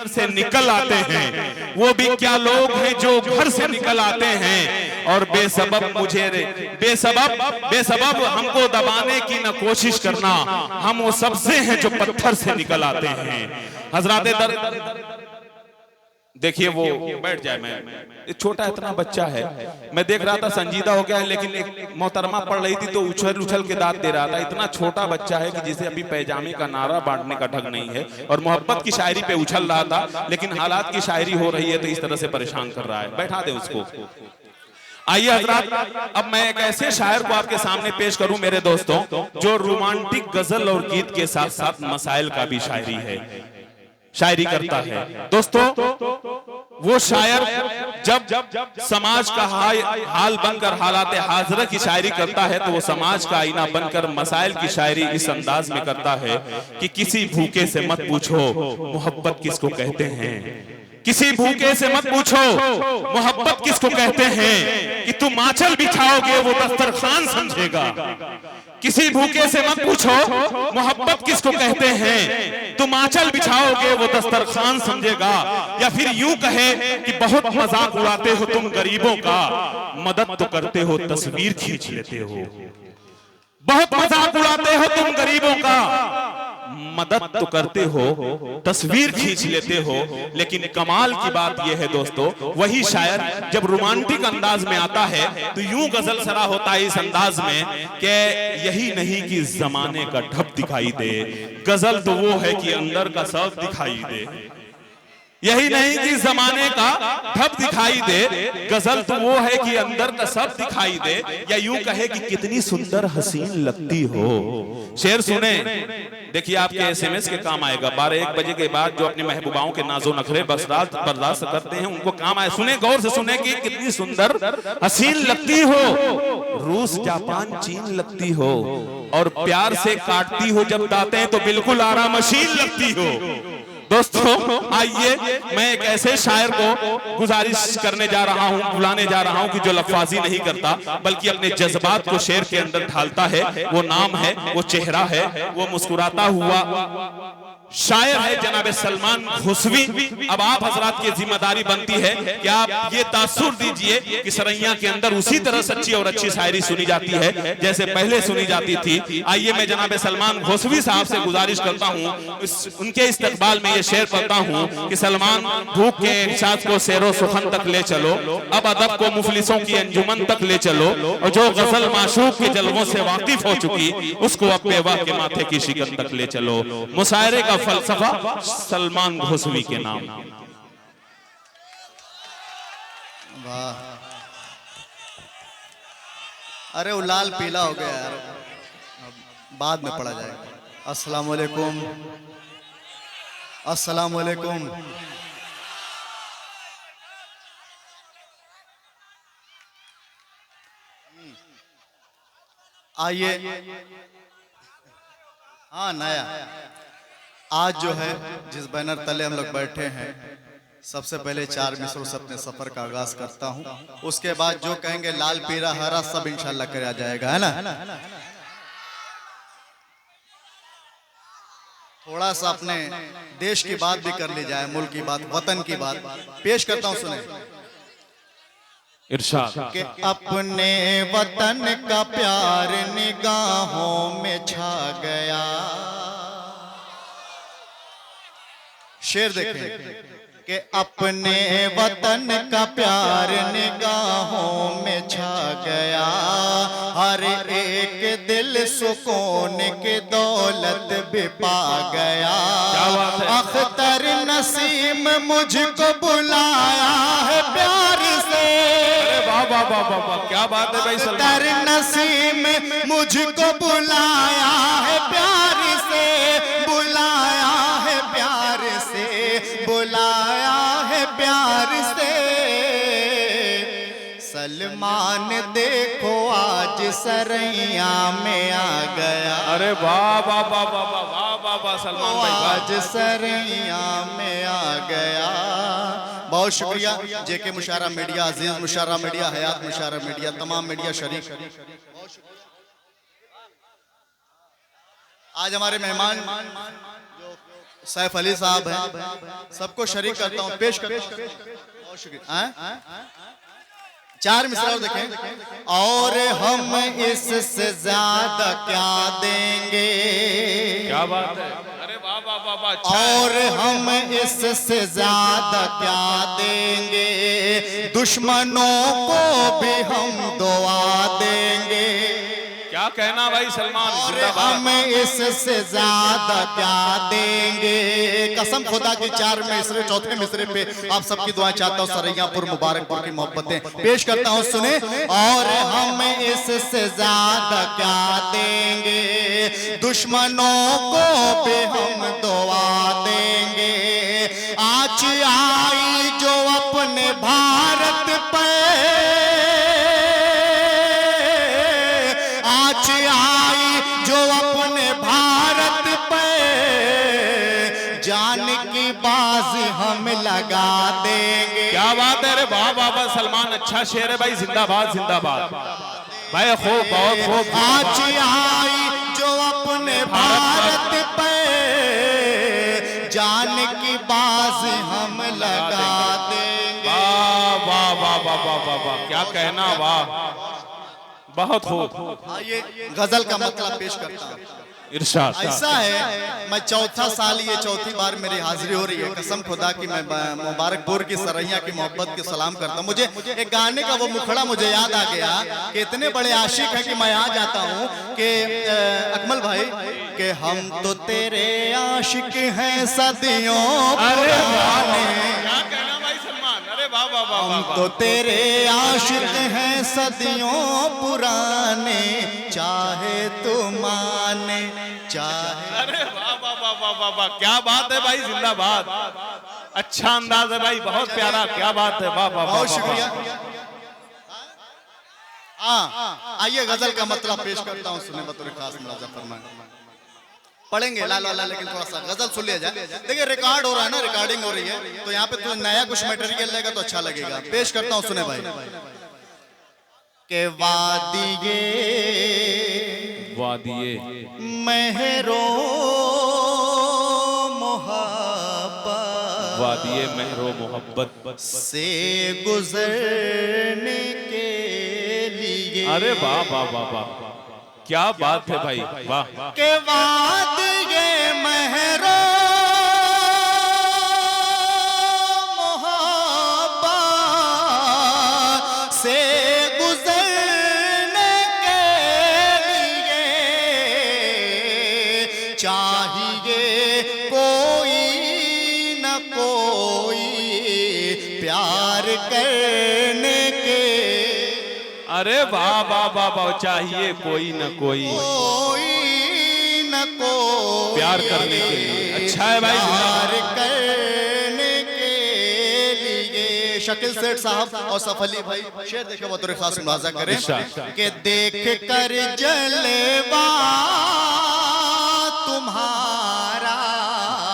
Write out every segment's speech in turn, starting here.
से निकल आते हैं, वो भी क्या लोग हैं जो घर से निकल आते हैं और बेसबब मुझे बेसबब हमको दबाने की न कोशिश करना, हम वो सबसे हैं जो पत्थर से निकल आते हैं। हजरात देखिए वो बैठ जाए, मैं छोटा इतना बच्चा है, मैं देख रहा था संजीदा हो गया है, लेकिन एक मोहतरमा पढ़ रही थी तो उछल उछल के दांत दे रहा था। इतना छोटा बच्चा है कि जिसे अभी पैजामे का नारा बांटने का ढंग नहीं है और मोहब्बत की शायरी पे उछल रहा था, लेकिन हालात की शायरी हो रही है तो इस तरह से परेशान कर रहा है। बैठा दे उसको। आइए हजरात, अब मैं एक ऐसे शायर को आपके सामने पेश करूं मेरे दोस्तों, जो रोमांटिक गजल और गीत के साथ साथ मसाइल का भी शायरी करता है। दोस्तों, वो शायर जब समाज का हाल बनकर हालात हाजरा की शायरी करता है तो वो समाज का आईना बनकर मसाइल की शायरी इस अंदाज में करता है कि किसी भूखे से मत पूछो मोहब्बत किसको कहते हैं, किसी भूखे से मत पूछो मोहब्बत किसको कहते हैं, कि तुम आंचल बिछाओगे वो दस्तरखान समझेगा। किसी भूखे से मत पूछो मोहब्बत किसको कहते हैं, तुम आंचल बिछाओगे वो दस्तरखान समझेगा। या फिर यूं कहे कि बहुत मजाक उड़ाते हो तुम गरीबों का, मदद तो करते हो तस्वीर खींच लेते हो। बहुत मजाक उड़ाते हो तुम गरीबों का, मदद तो करते हो तस्वीर खींच लेते हो। लेकिन कमाल की बात यह है दोस्तों, वही शायर जब रोमांटिक अंदाज में आता है तो यूं गजल सरा होता है इस अंदाज में कि यही नहीं कि जमाने का ढप दिखाई दे, गजल तो वो है कि अंदर का सब दिखाई दे। यही नहीं कि जमाने का ढप दिखाई दे, गजल तो वो है कि अंदर का सब दिखाई दे। या यूं कहे कि कितनी सुंदर हसीन लगती हो। शेर सुने, देखिए आपके एसएमएस के काम आएगा। 12-1 बजे के बाद जो अपनी महबूबाओं के नाजो नखरे बर्दाश्त करते हैं उनको काम आए। सुने, गौर से सुने कि कितनी सुंदर हसीन लगती हो, रूस जापान चीन लगती हो, और प्यार से काटती हो जब दांतें तो बिल्कुल आराम मशीन लगती हो। दोस्तों आइए, मैं एक ऐसे शायर को गुजारिश करने जा रहा हूं, बुलाने जा रहा हूं कि जो लफ्जाजी नहीं करता बल्कि अपने जज्बात को शेर के अंदर ढालता है। वो नाम है, वो चेहरा है, वो मुस्कुराता हुआ शायर है जनाब सलमान खुसवी। अब आप हजरात की जिम्मेदारी बनती है कि आप ये तासुर दीजिए कि सरैया के अंदर उसी तरह सच्ची और अच्छी शायरी सुनी जाती है जैसे पहले सुनी जाती थी। आइए मैं जनाब सलमान खुसवी साहब से गुजारिश करता हूँ, उनके इस्तकबाल में ये शेर पढ़ता हूँ कि सलमान, भूख के एहसास को सैरो सुखन तक ले चलो, अब अदब को मुफलिसों की अंजुमन तक ले चलो, और जो गजल माशूक के जलवों से वाकिफ हो चुकी उसको अब बेवा के माथे की शिकन तक ले चलो। मुशायरे का फलसफा सलमान खुसवी के नाम। वाह, अरे वो लाल पीला हो गया यार, बाद में पढ़ा जाएगा। अस्सलाम वालेकुम, अस्सलाम वालेकुम। आइए, हाँ नया आज जो है जिस बैनर तले हम लोग बैठे हैं, सबसे पहले 4 मिसरों से अपने सफर का आगाज करता हूं। उसके बाद जो कहेंगे लाल पीला हरा सब इंशाल्लाह किया जाएगा, है ना। थोड़ा सा अपने देश की बात भी कर ली जाए, मुल्क की बात, वतन की बात पेश करता हूं, सुने। इरशाद कि अपने वतन का प्यार निगाहों में छा गया। शेर देखें कि अपने वतन का प्यार निगाहों में छा गया, हर एक दिल सुकून की दौलत भी पा गया। अख्तर नसीम मुझको बुलाया है प्यार से, वाह वाह वाह वाह वाह, क्या बात है भाई। अख्तर नसीम मुझको बुलाया है प्यार से, बुलाया है प्यार से, बुलाया है प्यार से। सलमान देखो आज सरैया में आ गया। अरे वाह वाह वाह वाह वाह वाह वाह वाह सलमान भाई, आज सरैया में आ गया। बहुत शुक्रिया जेके मुशारा मीडिया, अजीज मुशारा मीडिया, हयात मुशारा मीडिया, तमाम मीडिया शरीक। आज हमारे मेहमान जो सैफ अली साहब हैं, सबको शरीक करता हूँ, पेश करता हूँ। बहुत शुक्रिया। 4 मिसरा और देखें। और हम इससे ज्यादा क्या देंगे, क्या बात है, अरे वाह वाह वाह वाह, अच्छा है। और हम इससे ज्यादा क्या देंगे, दुश्मनों को भी हम दुआ देंगे। क्या कहना भाई सलमान, और जिंदाबाद। हम इससे ज्यादा क्या देंगे, कसम खुदा की 4 मिसरे, चौथे मिसरे पे आप सबकी दुआएं चाहता हूँ, सरैयापुर मुबारकपुर की मोहब्बतें पेश करता हूँ, सुने। और हम इससे ज्यादा क्या देंगे, दुश्मनों को भी हम दुआ देंगे। आज आई जो अपने भारत पे, आज आई जो अपने भारत पे, जान की बाजी हम लगा देंगे। क्या बात है, अरे वाह वाह वाह सलमान, अच्छा शेर है भाई, जिंदाबाद जिंदाबाद भाई, खूब बहुत खूब। आज आई जो अपने भारत पे, जान की बाजी हम लगा देंगे। वाह वाह वाह वाह वाह वाह वाह, क्या कहना, वाह बहुत खूब। आइए गजल का मतलब पेश करता हूँ। इरशाद। ऐसा है, मैं चौथा साल, ये चौथी बार मेरी हाजिरी हो रही है, कसम खुदा की मैं मुबारकपुर की सरैया की मोहब्बत के सलाम करता हूँ। मुझे एक गाने का वो मुखड़ा मुझे याद आ गया कि इतने बड़े आशिक हैं कि मैं आ जाता हूँ कि अकमल भाई कि हम तो तेरे आशिक हैं सदियों पुराने, क्या कहना भाई सलमान, अरे वाह वाह वाह हम तो तेरे आशिक हैं सदियों पुराने, चाहे तू माने चाहे। अरे वाह वाह वाह वाह वाह वाह, क्या बात है भाई, जिंदाबाद। अच्छा अंदाज है भाई, बहुत प्यारा, क्या बात है, वाह वाह। बहुत शुक्रिया। हाँ, आइए गजल का मतलब पेश करता हूँ, सुने बतौर खास मुलाजा फरमाएं। पढ़ेंगे लाल वाला, लेकिन थोड़ा सा गजल सुन लिया जाए। देखिए रिकॉर्ड हो रहा है ना, रिकॉर्डिंग हो रही है, तो यहाँ पे तो नया कुछ मटेरियल लेगा तो अच्छा लगेगा। पेश करता हूँ, सुने भाई। के वादिये महरो मोहब्बत, वादिये महरो मोहब्बत से गुजरने के लिए। अरे वाह वाह वाह वाह, क्या बात है भाई, वाह। के वादिये महरो मोहब्बत से गुजरने के लिए चाहिए कोई न कोई प्यार करने के। अरे वाह वाह वाह वाह, चाहिए कोई न कोई न कोई प्यार करने के लिए। अच्छा है भाई, प्यार करने के लिए। शकील सेठ साहब और सफली भाई शेर देखे बतौर खास मुलाजा करें कि देख कर जलवा तुम्हारा,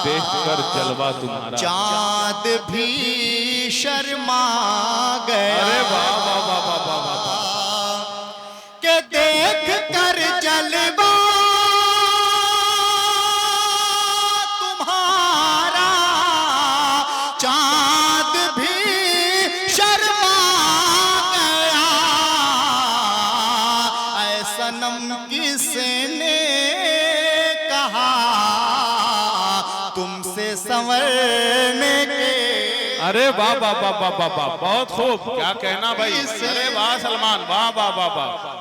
देख कर जलवा तुम्हारा, चाँद भी शर्मा गया। अरे वाह वाह वाह वाह वाह वाह, के देख कर जलवा तुम्हारा, चाँद भी शर्मा गया। ऐ सनम किसने कहा तुमसे संवरने के। अरे वाह वाह वाह वाह वाह वाह, बहुत खूब, क्या कहना भाई, अरे वाह सलमान, वाह वाह वाह वाह,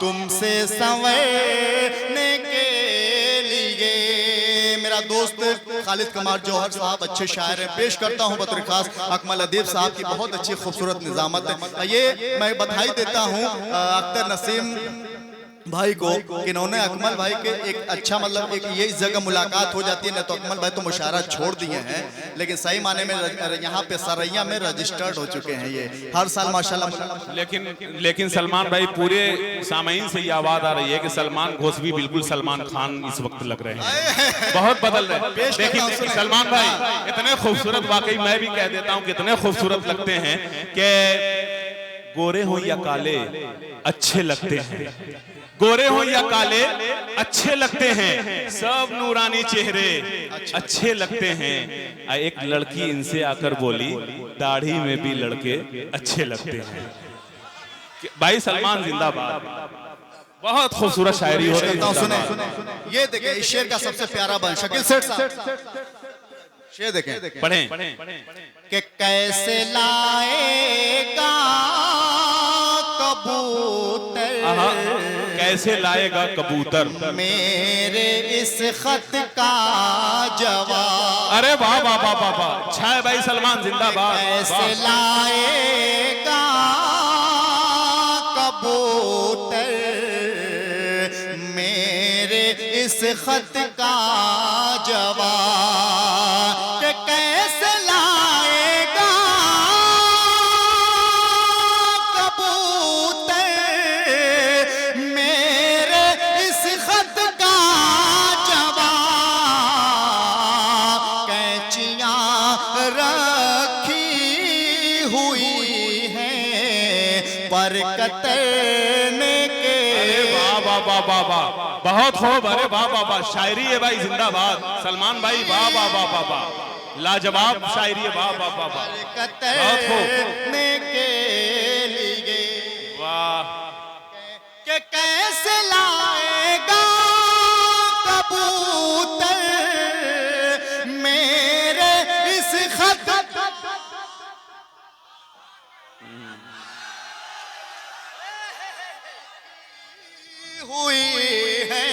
तुमसे संवरने के लिए। मेरा दोस्त खालिद कमार जौहर साहब अच्छे शायर हैं, पेश करता हूं बतौर खास अकमल अदीब साहब की बहुत अच्छी खूबसूरत निजामत है। ये मैं बधाई देता हूं अख्तर नसीम भाई को कि इन्होंने अकमल भाई के एक अच्छा मतलब एक ये इस जगह मुलाकात हो जाती है ना, तो अकमल भाई तो मुशायरा छोड़ दिए हैं, लेकिन सही माने में यहाँ पे सरैया में रजिस्टर्ड हो चुके हैं ये हर साल माशाल्लाह। लेकिन सलमान भाई, पूरे सामईन से ये आवाज आ रही है कि सलमान घोषवी बिल्कुल सलमान खान इस वक्त लग रहे हैं, बहुत बदल रहे हैं। लेकिन सलमान भाई इतने खूबसूरत, वाकई मैं भी कह देता हूँ कितने खूबसूरत लगते हैं कि गोरे हो या काले अच्छे लगते हैं, गोरे हो या काले अच्छे लगते हैं, सब नूरानी चेहरे अच्छे लगते हैं। एक लड़की इनसे आकर बोली, दाढ़ी में भी लड़के अच्छे लगते हैं। भाई सलमान जिंदाबाद। बहुत खूबसूरत शायरी हो रही है। सुने ये देखें, इस शेर का सबसे प्यारा बन शकील सेठ साहब, शेर देखें, पढ़ें। कि कैसे लाएगा कबूतर, कैसे लाएगा कबूतर मेरे इस खत का जवाब। अरे वाह वाह वाह वाह वाह, अच्छा है भाई सलमान जिंदाबाद। कैसे लाएगा कबूतर मेरे इस खत का जवाब, कि कैसे लाएगा कबूतर मेरे इस खत का जवाब। कैंचियां रखी हुई हैं पर कतरने के। अरे वाह वाह वाह वाह वाह, बहुत खूब। अरे वाह वाह वाह, शायरी है भाई जिंदाबाद। सलमान भाई वाह वाह वाह वाह वाह, लाजवाब शायरी है। वाह वाह वाह वाह, बहुत खूब। के लिए वाह, कि कैसे लाएगा कबूतर मेरे इस खत हुई है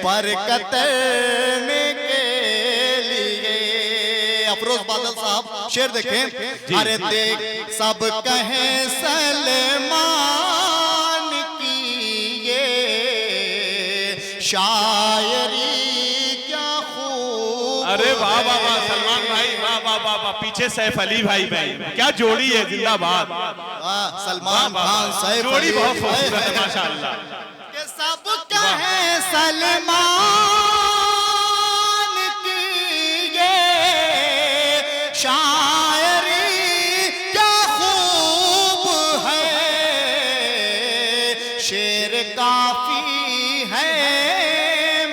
पर कतरने के लिए। अफरोज बादल साहब शेर देखें। अरे देख सब कहें सलमान की ये शायरी क्या खूब। अरे वाह वाह वाह सलमान भाई, वाह वाह वाह वाह। पीछे सैफ अली भाई, भाई क्या जोड़ी है, जिंदाबाद। सलमान खान सैफ जोड़ी अली, बहुत खूबसूरत है माशाअल्लाह। सब कहें सलमान की ये शायरी क्या खूब है। शेर काफी है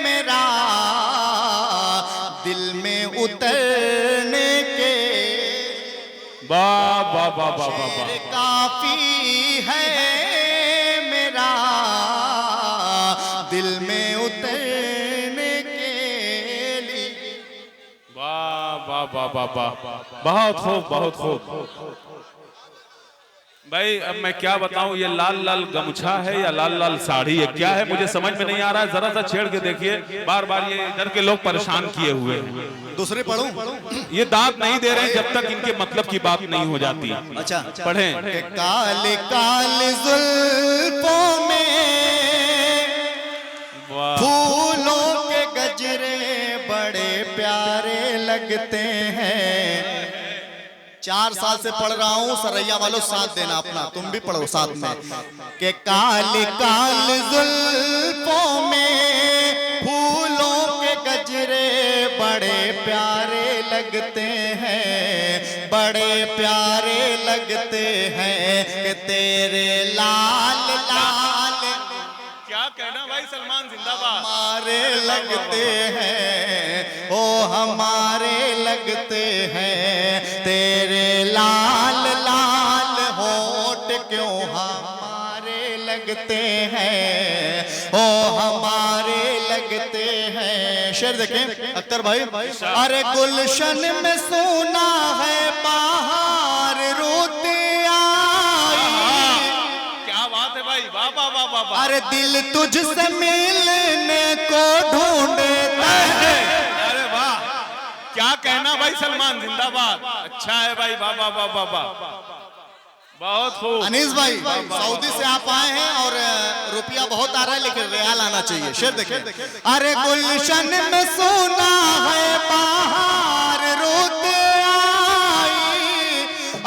मेरा दिल में उतरने के। वाह वाह वाह वाह वाह शेर वाह, काफी है मेरा दिल में उतरने के लिए। वाह वाह वाह वाह वाह, बहुत खूब बहुत खूब। भाई अब मैं क्या बताऊं, ये लाल लाल गमछा है या लाल लाल साड़ी है, क्या है मुझे समझ में नहीं आ रहा है। जरा सा छेड़ के देखिए, बार बार ये इधर के लोग परेशान किए हुए हैं। दूसरे पढ़ूं? ये दांत नहीं दे रहे जब तक इनके मतलब की बात नहीं हो जाती। अच्छा पढ़ें। कि काले काले जुल्फों में वाह, फूलों के गजरे बड़े प्यारे लगते हैं। 4 साल से पढ़ रहा हूँ, सरैया वालों साथ देना अपना, तुम भी पढ़ो साथ में। कि काले काले जुल्फों में फूलों के गजरे बड़े प्यारे लगते हैं, बड़े प्यारे लगते हैं। कि तेरे लाल लाल क्या कहना भाई सलमान जिंदाबाद। हमारे लगते हैं, ओ हमारे लगते हैं। तेरे लाल लाल होठ क्यों हमारे लगते हैं, ओ हमारे लगते हैं। शेर देखें अख्तर भाई। अरे गुलशन में सोना है बाहर रोते आई। क्या बात है भाई, वाह वाह वाह वाह वाह। अरे दिल तुझसे मिलने को ढूंढता है। अरे वाह, क्या कहना भाई सलमान जिंदाबाद। अच्छा है भाई, वाह वाह वाह वाह वाह, बहुत खूब। अनीस भाई सऊदी से आप आए हैं और रुपया बहुत आ रहा है, लेकिन रियाल आना चाहिए। शेर देखिए। अरे गुलशन में सोना है बाहर रोते आई।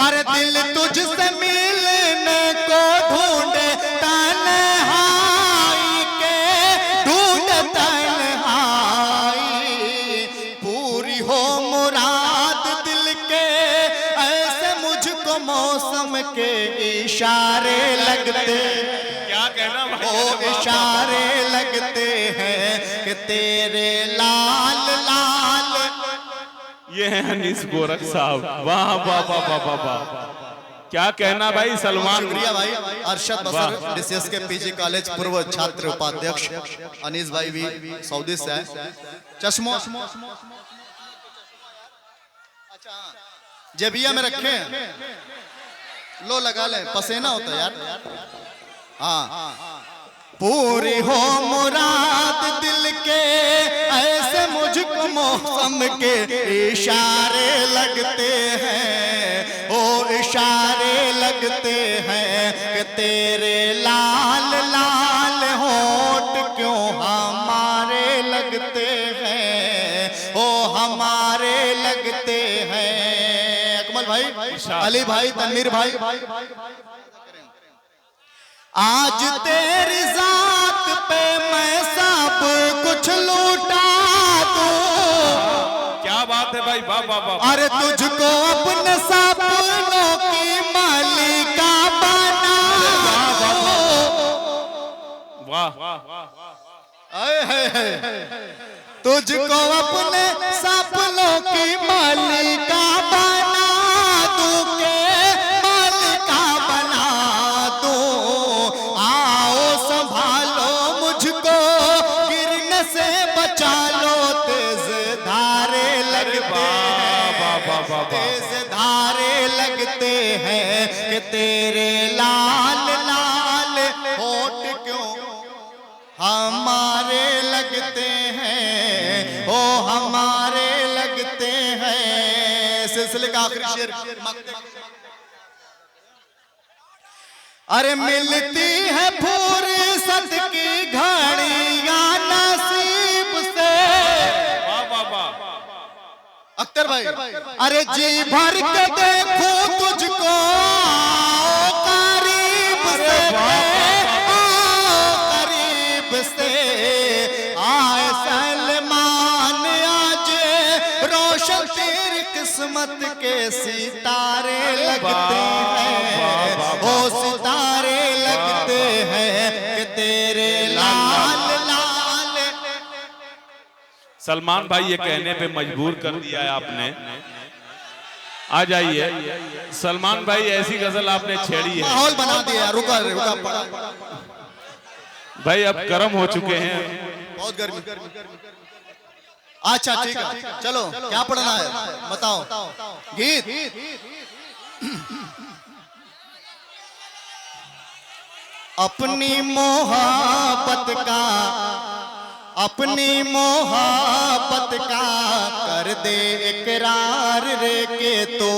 अरे दिल तुझसे मिलने को ढूंढे तन्हाई के, ढूंढ तन्हाई। पूरी हो मुराद दिल के ऐसे मुझको मौसम के इशारे लगते। क्या क्या कहना भाई? ओ इशारे लगते हैं कि तेरे लाल लाल। ये है अनीस गोरख साहब। वाह वाह वाह वाह वाह वाह, क्या कहना भाई सलमान। शुक्रिया भाई। अरशद बसर डीसीएस के पीजी कॉलेज पूर्व छात्र उपाध्यक्ष अनीस भाई भी सऊदी से है। चश्मो जेबिया में रखे हैं, लो लगा ले, पसीना होता है यार। हाँ, पूरी हो मुराद दिल के ऐसे मुझको मौसम के इशारे लगते हैं, ओ इशारे लगते हैं कि तेरे लाल लाल होठ क्यों हमारे लगते हैं, ओ हमारे लगते हैं। अकमल भाई, अली भाई, तनवीर भाई, आज तेरी जात पे मैं सब कुछ लूटा दूं। क्या बात है भाई, वाह वाह वाह। अरे तुझको अपने सपनों की मालिका बना दूं। वाह, तुझको अपने सपनों की मालिका बना दूं के मालिका बना दूं। आओ संभालो मुझको गिरने से बचा लो, तेज धारे लगते हैं, तेज धारे लगते हैं कि तेरे लाल लाल होठ क्यों हमारे लगते हैं, ओ हमारे लगते हैं। सिलसिले का आखिरी शेर। अरे मिलती है फुर्सत की घड़ियां नसीब से। अख्तर भाई, अरे जी भर के देखूं तुझको करीब से, करीब से। आए सलमान आज रोशन तेरी किस्मत के सितारे लगते हैं, ओ सितारे लगते हैं कि तेरे लाल लाल। सलमान भाई ये कहने पे मजबूर कर दिया है आपने। आ जाइए सलमान भाई, ऐसी गजल आपने छेड़ी है, माहौल बना दिया। रुका रुका पड़ा भाई अब गर्म हो चुके हैं। बहुत गर्मी। अच्छा ठीक है, चलो क्या पढ़ना है बताओ। गीत अपनी मोहब्बत का, अपनी मोहब्बत का कर दे इकरार रे के तो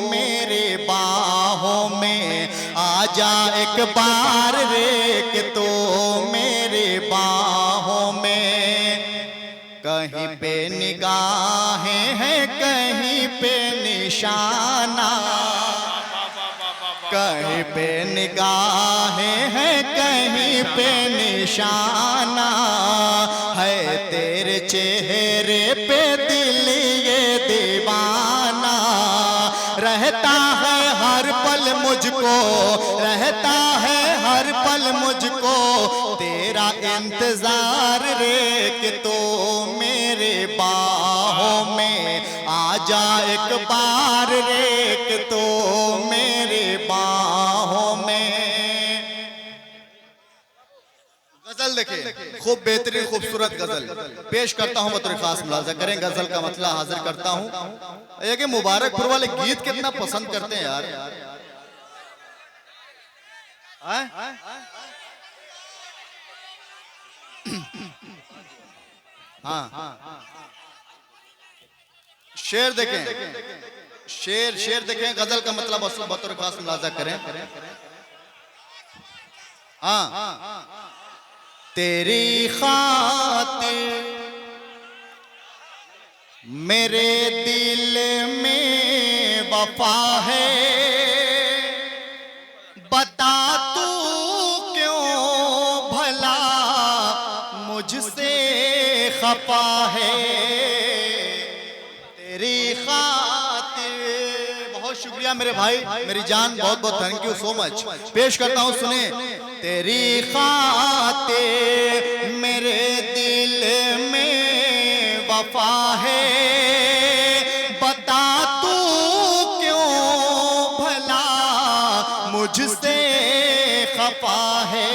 मेरे बाहों में आ जा एक बार रे के तो मेरे बाहों में। कहीं पे निगाहें हैं, कहीं पे निशाना, कहीं पे निगाहें हैं, कहीं पे निशाना है। तेरे चेहरे पे दिल ये दीवाना रहता है हर पल मुझको, रहता है हर पल मुझको तेरा इंतजार रे कि तो मेरे बाहों में आ जा एक बार रे कि तो मेरे बाहों में। गजल देखें, खूब बेहतरीन खूबसूरत गजल पेश करता हूं, बतौर खास मुलाजा करें। गजल का मतलब हाजिर करता हूं। ये कि मुबारकपुर वाले गीत कितना पसंद करते हैं यार। हाँ, शेर देखें, शेर देखें। गजल का मतलब बतौर खास मुलाजा करें। हाँ, तेरी खातिर मेरे दिल में वफा है, बता तू क्यों भला मुझसे खफा है। तेरी खातिर बहुत शुक्रिया। शुक्रिया मेरे भाई, मेरी जान, बहुत बहुत थैंक यू सो मच। पेश करता हूँ, सुने। तेरी खातिर मेरे दिल में वफा है, बता तू क्यों भला मुझसे खफा है।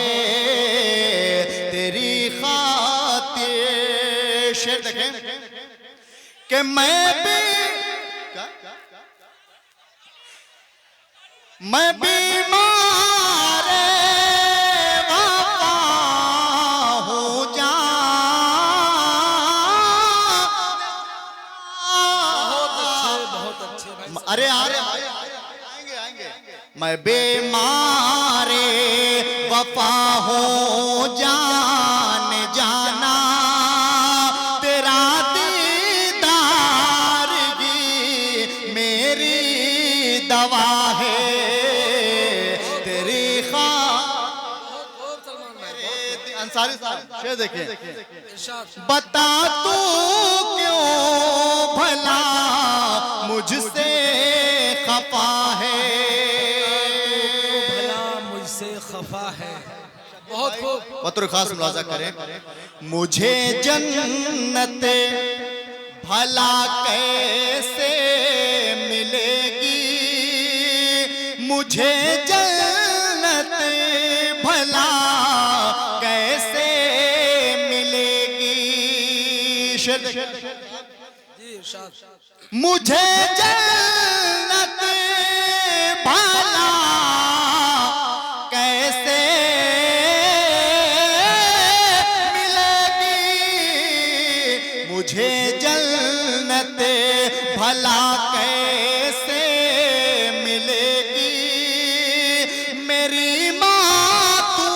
तेरी खातिर शेर देखें कि मैं बीमार वफा हूँ बहुत अच्छे भाई। अरे आएंगे आएंगे। मैं बीमार वफा हूँ जान जाना, तेरा दीदार ही मेरी दवा है। तेरी अंसारी साहब शेर देखिए। बता तू क्यों भला मुझसे खफा है, भला मुझसे खफा है। बहुत खूब। बतौर खास मुलाजा करें। मुझे जन्नत भला कैसे मिलेगी, मुझे जन्नत भला कैसे मिलेगी। जी इरशाद। मुझे जन्नत भला कैसे मिलेगी, मुझे जन्नत भला कैसे मिलेगी। मेरी माँ तू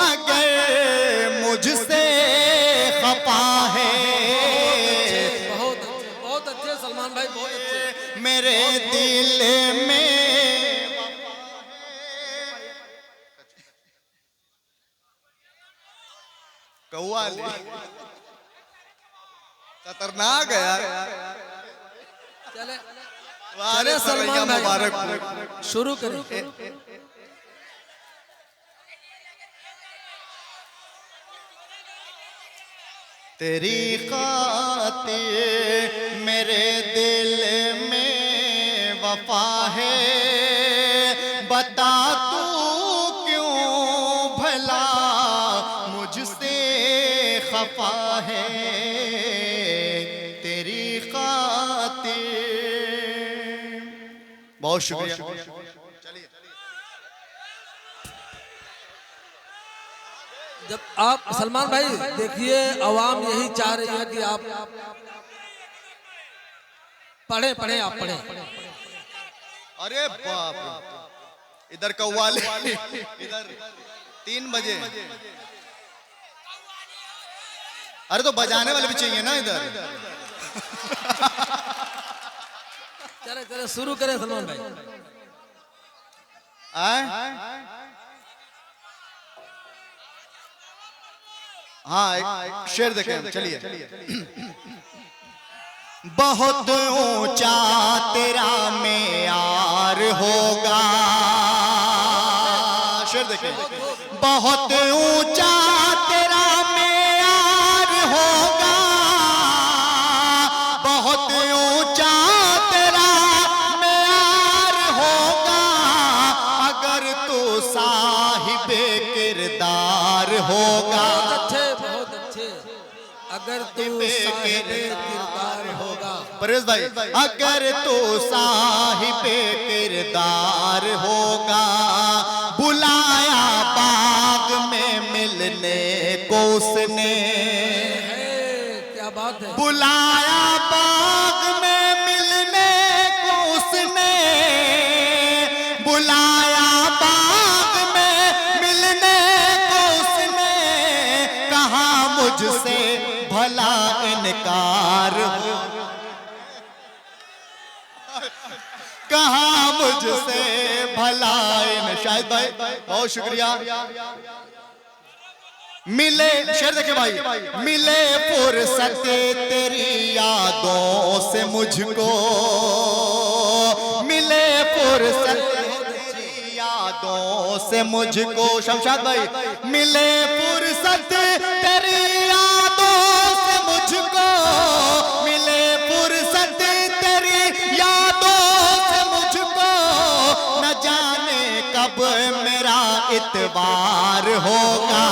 अगर मुझसे खफा है, बहुत अच्छे सलमान भाई, बहुत अच्छे। मेरे दिल में कौआ खतरनाक है यार। चले अरे सलमान भाई, मुबारक शुरू करें। तेरी खातिर मेरे दिल में वफा है, बता तू क्यों भला मुझसे खफा है। तेरी खातिर बहुत शुक्रिया। जब आप सलमान भाई देखिए, आवाम यही चाह रही है कि आप पढ़े आप पढ़े। अरे बाप रे, इधर कव्वाली, इधर 3 बजे। अरे तो बजाने वाले भी चाहिए ना इधर। चले शुरू करें सलमान भाई। हाँ शेर देखें, चलिए। बहुत ऊंचा तेरा मेयार होगा, शेर देखें। बहुत ऊंचा तेरा मेयार होगा, बहुत ऊंचा तेरा मेयार होगा, अगर तो साहिबे किरदार होगा। बहुत अच्छे। अगर तू साहिबे किरदार होगा। परेश भाई, अगर तो साहिबे किरदार होगा, बुलाया बाग में मिलने को उसने। क्या बात है। बुलाया बाग में मिलने को उसने, बुलाया बाग में मिलने को उसने, कहा मुझसे भला इनकार, कहा मुझसे भला इन। शाहिद भाई बहुत शुक्रिया। मिले शेर देखे भाई। मिले फुर्सत तेरी यादों से मुझको, मिले फुर्सत तेरी यादों से मुझको, शमशाद भाई, मिले फुर्सत तेरी यादों से मुझको, मिले फुर्सत तेरी यादों से मुझको, न जाने कब मेरा इतबार होगा।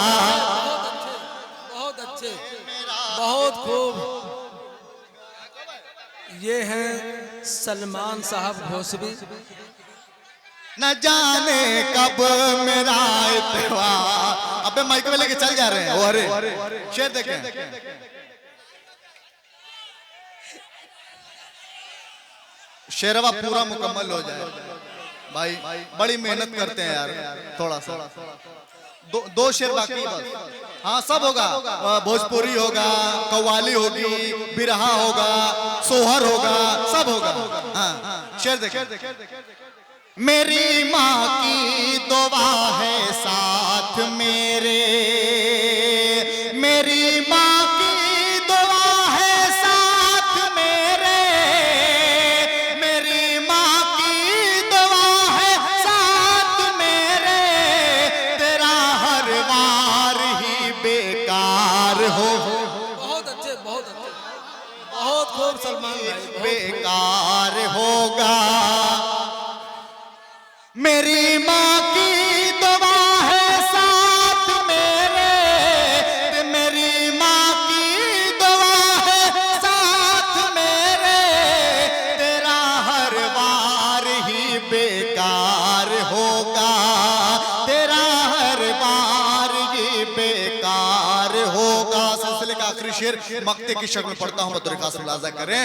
बहुत अच्छे, बहुत खूब। ये हैं सलमान साहब घोसवी। न जाने कब मेरा इतबार। अबे माइक में लेके चल जा रहे हैं। अरे शेर देखें, शेरवा पूरा मुकम्मल हो जाए भाई, बड़ी मेहनत करते हैं यार। थोड़ा सा दो शेर बाकी बस। हाँ सब होगा, भोजपुरी होगा, कव्वाली होगी, बिरहा होगा, सोहर होगा, सब होगा। हाँ शेर देखें। मेरी माँ की दुआ है साथ मेरे, मेरी माँ की दुआ है साथ मेरे, मेरी माँ की दुआ है साथ मेरे, तेरा हर वार ही बेकार हो। बहुत अच्छे, बहुत अच्छे, बहुत खूब सलमान भाई। बेकार होगा। मेरी माँ की दुआ है साथ मेरे, मेरी माँ की दुआ है साथ मेरे, तेरा हर वार ही बेकार होगा, तेरा हर वार ही बेकार होगा। सिलसिले का आखिरी शेर मक्ते की शक्ल पढ़ता हूँ, बतौर खास मुलाजा करें।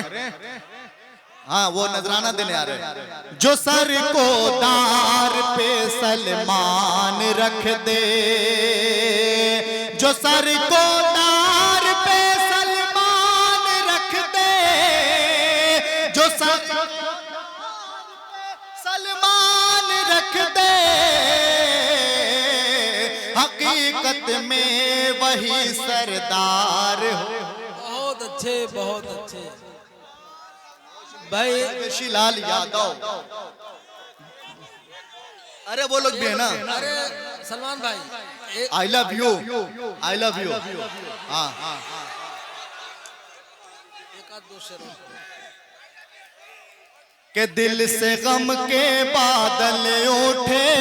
हाँ वो नजराना देने आ रहे हैं। जो सर को दार पे सलमान रख दे, जो सर को दार पे सलमान रख दे, जो सर सलमान रख दे, हकीकत में वही सरदार हो। बहुत अच्छे, बहुत अच्छे भाई। शिलाल यादव, अरे वो लोग भी है ना। अरे सलमान भाई, I love you, I love you. हाँ एक आध दो शेर के दिल से गम के बादल उठे,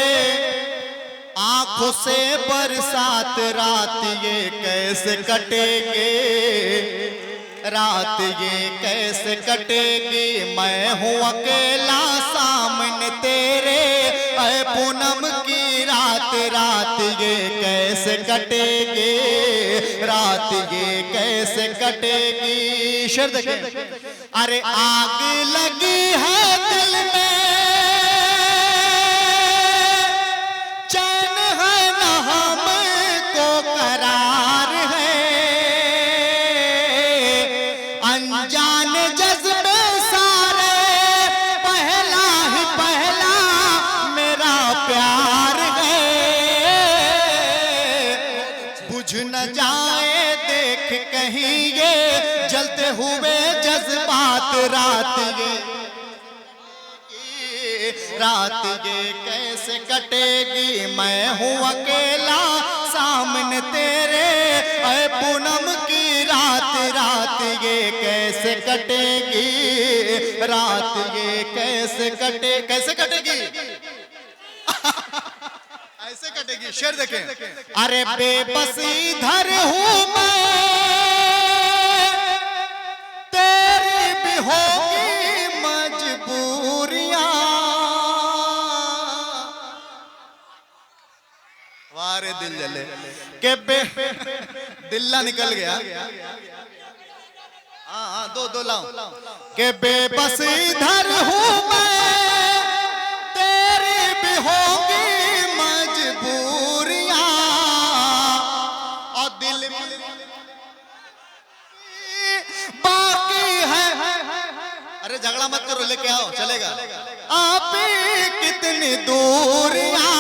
आंखों से बरसात, रात ये कैसे कटेगी, रात ये कैसे कटेगी। मैं हूँ अकेला सामने तेरे, ऐ पूनम की रात, रात ये कैसे कटेगी, रात ये कैसे कटेगी। शेर देखें। अरे आग लगी है दिल में, चैन है न हमको करार है, अनजान जज्बे सारे, पहला ही पहला मेरा प्यार है, बुझ न जाए देख कहीं ये जलते हुए जज्बात, रात ये कैसे कटेगी। मैं हूँ अकेला सामने तेरे, ऐ पूनम की रात, रात ये कैसे कटेगी, रात ये कैसे कैसे कटेगी। ऐसे कटेगी। शेर देखें। अरे बेबस इधर हूँ मैं, तेरी भी होगी मजबूरियां। वारे दिल जले के दिल्ला निकल गया। हाँ दो लाओ के बेबस इधर हूँ मैं, तेरी भी होगी मजबूरियां, और दिल बाकी है। अरे झगड़ा मत करो, लेके आओ, चलेगा। आप कितनी दूरियां,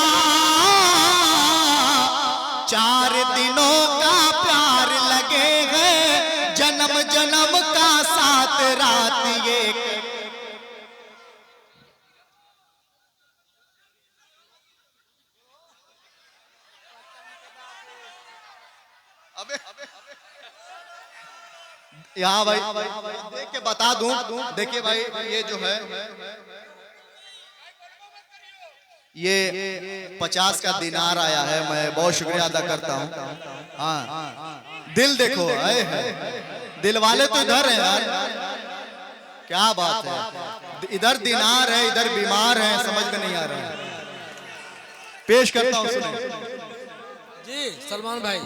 4 दिनों का प्यार लगे हैं, जन्म जन्म का साथ, रात ये यहाँ भाई देख के बता दूं, देखिए भाई ये जो है ये 50 का दिनार आया है, मैं बहुत शुक्रिया अदा करता हूँ। हाँ दिल देखो, दिल वाले तो इधर हैं यार, क्या बात है, इधर दिनार है इधर बीमार है, समझ में नहीं आ रहा है। पेश करता हूँ सुने जी सलमान भाई।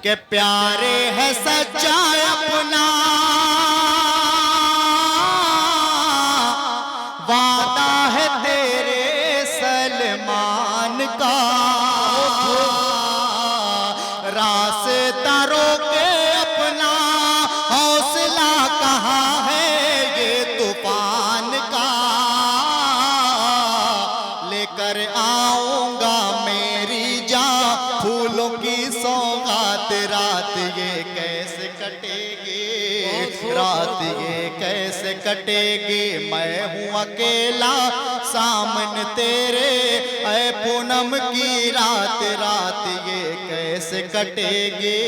के प्यारे है सच्चा अपना वादा है तेरे सलमान का, रास्ता रोके अपना हौसला कहाँ है ये तूफान का, लेकर आऊंगा मेरी जान फूलों की सौगात, रात ये कैसे कटेगी, रात ये कैसे कटेगी, मैं हूँ अकेला सामने तेरे, ऐ पूनम की रात, रात ये कैसे कटेगी,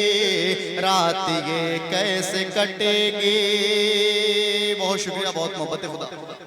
रात ये कैसे कटेगी। बहुत शुक्रिया, बहुत मोहब्बत खुदा।